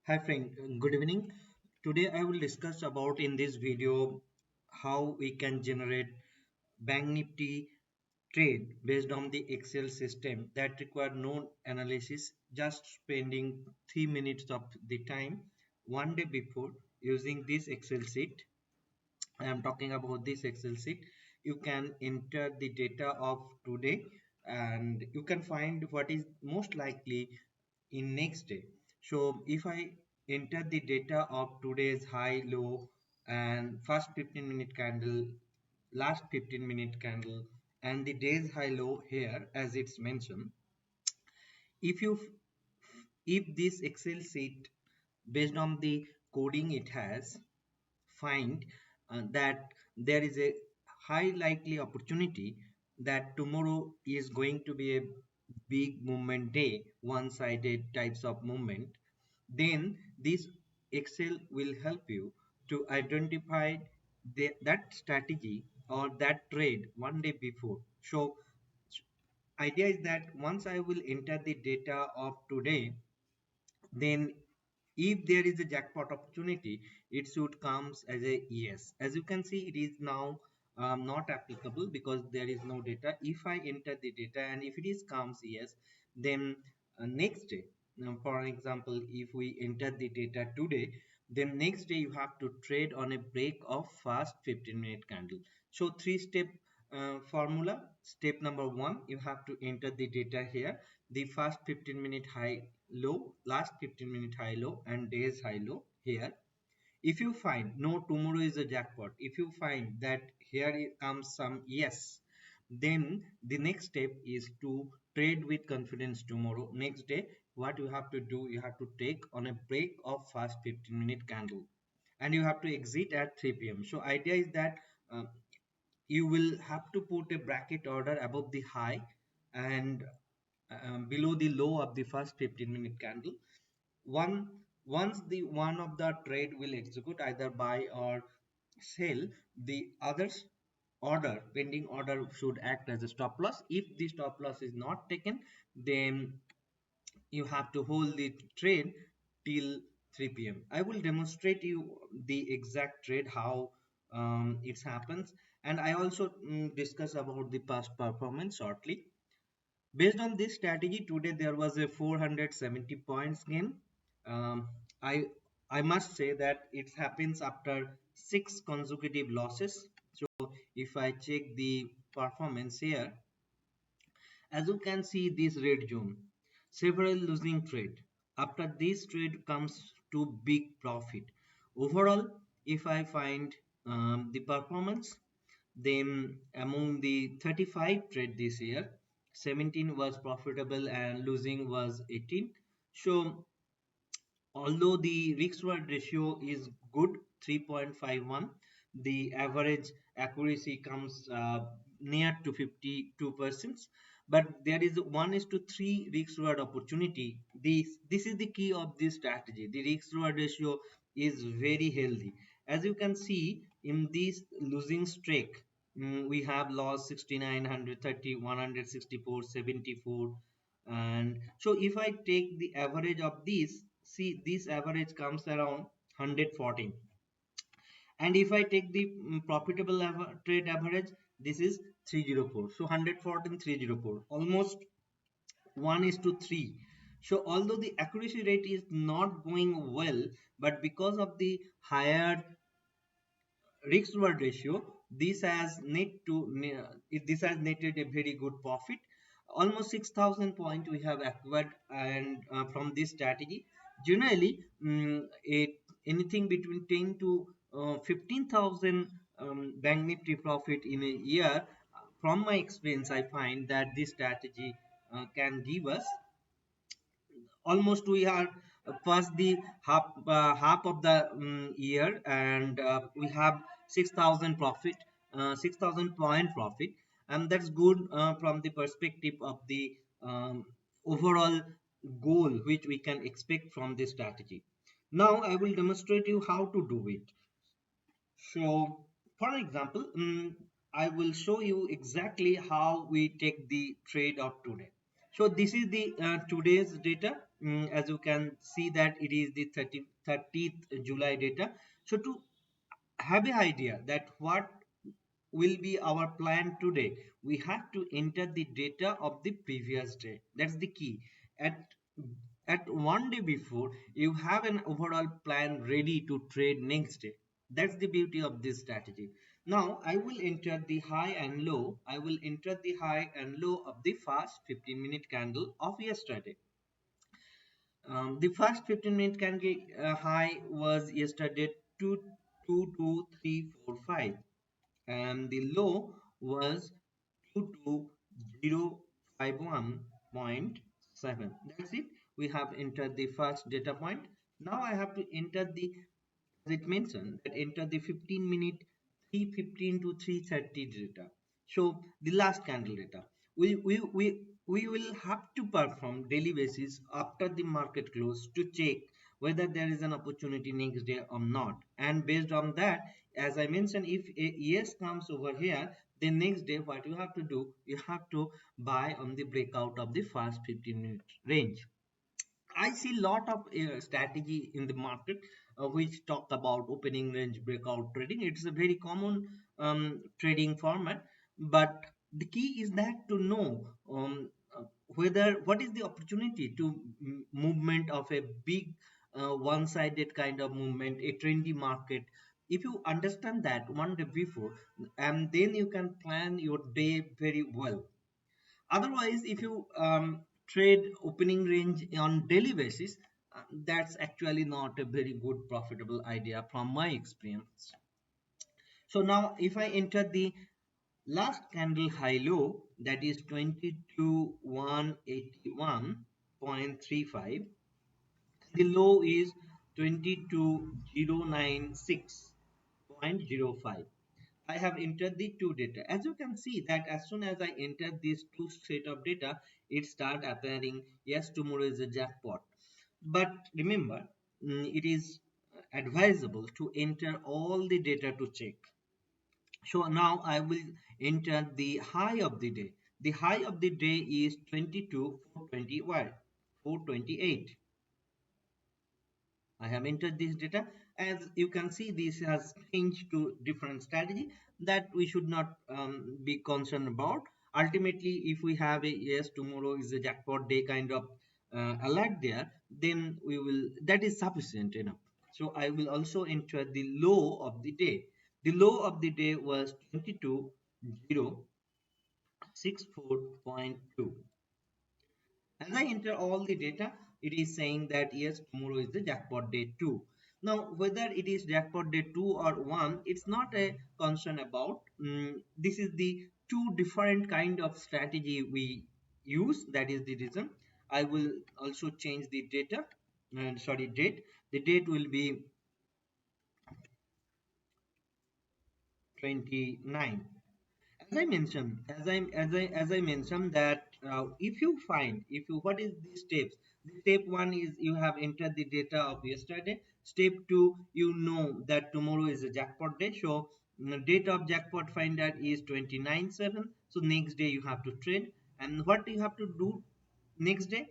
Hi friend, good evening. Today I will discuss about in this video how we can generate Bank Nifty trade based on the Excel system that require no analysis, just spending 3 minutes of the time one day before using this Excel sheet. I am talking about this Excel sheet. You can enter the data of today and you can find what is most likely in next day. So if I enter the data of today's high, low, and first 15-minute candle, last 15-minute candle, and the day's high, low here as it's mentioned, if you if this Excel sheet based on the coding it has find that there is a high likely opportunity that tomorrow is going to be a big movement day, one-sided types of movement, then this Excel will help you to identify that strategy or that trade one day before. So idea is that once I will enter the data of today, then if there is a jackpot opportunity, it should comes as a yes. As you can see, it is now not applicable because there is no data. If I enter the data and if it is comes yes, then next day, now for example, if we enter the data today, then next day you have to trade on a break of first 15-minute candle. So three-step formula. Step number one, you have to enter the data here, the first 15-minute high low, last 15-minute high low, and days high low here. If you find no, tomorrow is a jackpot, if you find that here comes some yes, then the next step is to trade with confidence tomorrow. Next day, what you have to do, you have to take on a break of first 15-minute candle and you have to exit at 3 p.m. So idea is that you will have to put a bracket order above the high and below the low of the first 15-minute candle. One Once the one of the trade will execute either buy or sell, the others order pending order should act as a stop loss. If the stop loss is not taken, then you have to hold the trade till 3 p.m. I will demonstrate you the exact trade how it happens, and I also discuss about the past performance shortly. Based on this strategy, today there was a 470 points gain. um, i I must say that it happens after 6 consecutive losses. So if I check the performance here, as you can see this red zone, several losing trade. After this trade comes to big profit. Overall, if I find the performance, then among the 35 trade this year, 17 was profitable and losing was 18. So although the risk reward ratio is good, 3.51, the average accuracy comes near to 52%, but there is 1 is to 3 risk reward opportunity. This is the key of this strategy. The risk reward ratio is very healthy. As you can see in this losing streak, we have lost 69, 130, 164, 74, and so if I take the average of these, see this average comes around 114, and if I take the profitable trade average, this is 304. So 114, 304, almost 1 is to 3. So although the accuracy rate is not going well, but because of the higher risk reward ratio, this has this has netted a very good profit. Almost 6,000 points we have acquired, and from this strategy, generally anything between 10 to 15,000 bank nifty profit in a year. From my experience, I find that this strategy can give us almost, we are past the half of the year, and we have 6,000 profit, 6,000 point profit, and that's good from the perspective of the overall goal which we can expect from this strategy. Now I will demonstrate you how to do it. So for example, I will show you exactly how we take the trade of today. So this is the today's data. As you can see that it is the 30th July data. So to have an idea that what will be our plan today, we have to enter the data of the previous day. That's the key. At at one day before, you have an overall plan ready to trade next day. That's the beauty of this strategy. Now I will enter the high and low. I will enter the high and low of the first 15-minute candle of yesterday. The first 15-minute candle high was yesterday 222,345, and the low was 22051.7. That's it. We have entered the first data point. Now I have to enter the, as it mentioned, that enter the 15-minute 315 to 330 data. So the last candle data. We will have to perform daily basis after the market close to check whether there is an opportunity next day or not. And based on that, as I mentioned, if a yes comes over here, then next day what you have to do, you have to buy on the breakout of the first 15-minute range. I see lot of strategy in the market which talk about opening range breakout trading. It's a very common trading format, but the key is that to know whether what is the opportunity to movement of a big one-sided kind of movement, a trendy market. If you understand that one day before, and then you can plan your day very well. Otherwise, if you trade opening range on daily basis, that's actually not a very good profitable idea from my experience. So now if I enter the last candle high low, that is 22,181.35, the low is 22,096.05. I have entered the two data. As you can see that as soon as I enter these two set of data, it start appearing, yes, tomorrow is a jackpot. But remember, it is advisable to enter all the data to check. So now I will enter the high of the day. The high of the day is 428. I have entered this data. As you can see, this has changed to different strategy that we should not be concerned about. Ultimately, if we have a yes, tomorrow is a jackpot day kind of alert there, then we will, that is sufficient enough. So I will also enter the low of the day. The low of the day was 22,064.2. As I enter all the data, it is saying that yes, tomorrow is the jackpot day 2. Now, whether it is jackpot day 2 or 1, it's not a concern about. This is the two different kind of strategy we use. That is the reason. I will also change the data. Sorry, date. The date will be 29. As I mentioned, as I mentioned that if you find, if you, what is the steps? The step one is you have entered the data of yesterday. Step two, you know that tomorrow is a jackpot day. So date of jackpot finder is 29/7. So next day you have to trade, and what you have to do next day?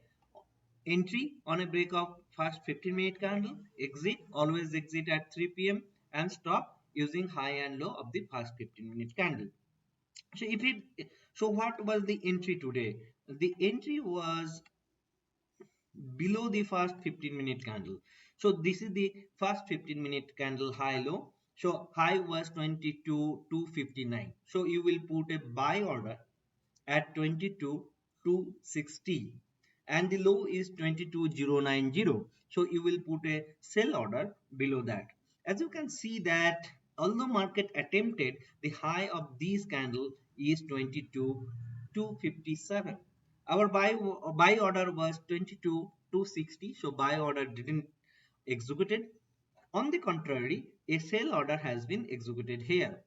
Entry on a break of first 15-minute candle, exit, always exit at 3 p.m. and stop using high and low of the first 15-minute candle. So if it, so what was the entry today? The entry was below the first 15-minute candle. So this is the first 15-minute candle high low. So high was 22,259. So you will put a buy order at 22,260 and the low is 22,090. So you will put a sell order below that. As you can see that although market attempted, the high of these candle is 22,257. Our buy order was 22,260. So buy order didn't executed. On the contrary, a sell order has been executed here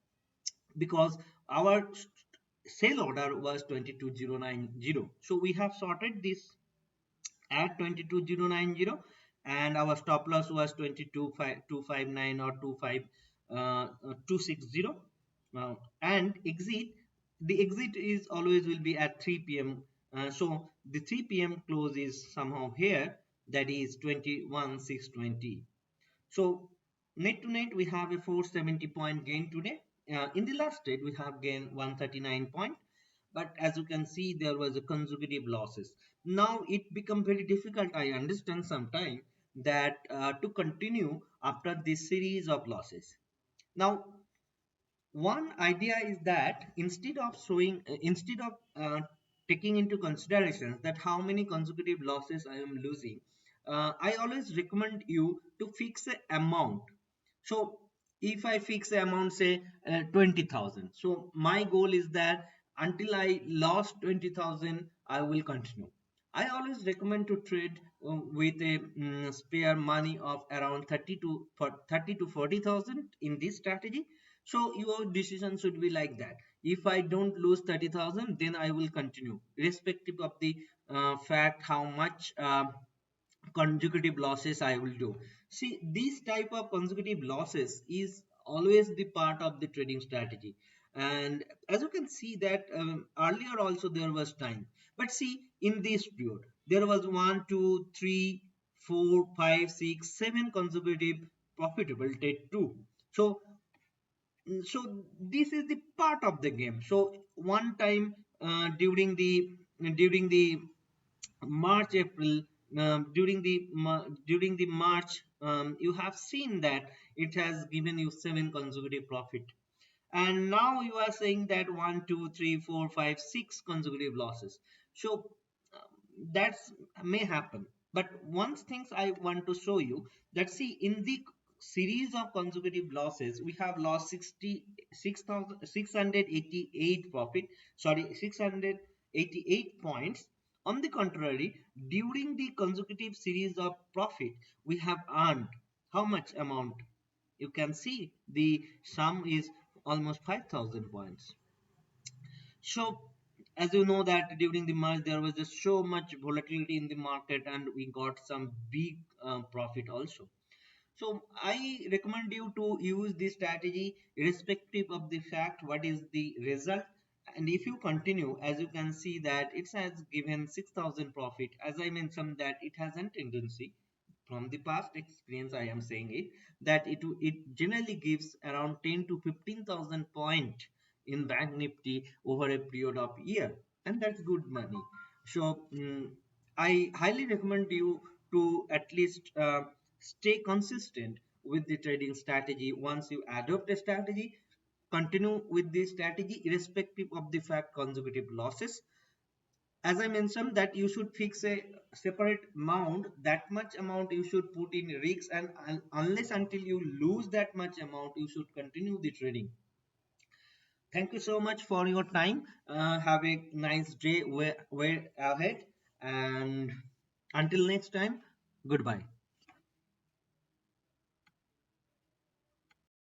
because our sale order was 22,090. So we have sorted this at 22,090 and our stop loss was 22,259 or 25,260. And exit, the exit is always will be at 3 p.m. So the 3 p.m. close is somehow here, that is 21,620. So net to net we have a 470 point gain today. In the last trade we have gained 139 point, but as you can see there was a consecutive losses. Now it become very difficult, I understand sometime, that to continue after this series of losses. Now one idea is that instead of taking into consideration that how many consecutive losses I am losing, I always recommend you to fix a amount. So if I fix the amount, say 20,000, so my goal is that until I lost 20,000, I will continue. I always recommend to trade with a spare money of around 30 to 40,000 in this strategy. So your decision should be like that. If I don't lose 30,000, then I will continue, irrespective of the fact how much consecutive losses I will do. See, this type of consecutive losses is always the part of the trading strategy. And as you can see that earlier also there was time. But see, in this period, there was 1, 2, 3, 4, 5, 6, 7 consecutive profitable trade too. So, so this is the part of the game. So one time during the March, April, during the March, you have seen that it has given you 7 consecutive profit, and now you are saying that 1, 2, 3, 4, 5, 6 consecutive losses. So that's may happen, but one things I want to show you, that see, in the series of consecutive losses we have lost 66,688 profit, sorry, 688 points. On the contrary, during the consecutive series of profit we have earned how much amount? You can see the sum is almost 5,000 points. So, as you know that during the March there was just so much volatility in the market, and we got some big profit also. So I recommend you to use this strategy irrespective of the fact what is the result. And if you continue, as you can see that it has given 6,000 profit. As I mentioned that it has a tendency, from the past experience I am saying it, that it generally gives around 10 to 15,000 point in bank nifty over a period of year, and that's good money. So I highly recommend you to at least stay consistent with the trading strategy. Once you adopt a strategy, continue with this strategy irrespective of the fact consecutive losses. As I mentioned that you should fix a separate amount, that much amount you should put in risks, and unless until you lose that much amount you should continue the trading. Thank you so much for your time. Have a nice day way ahead, and until next time, goodbye.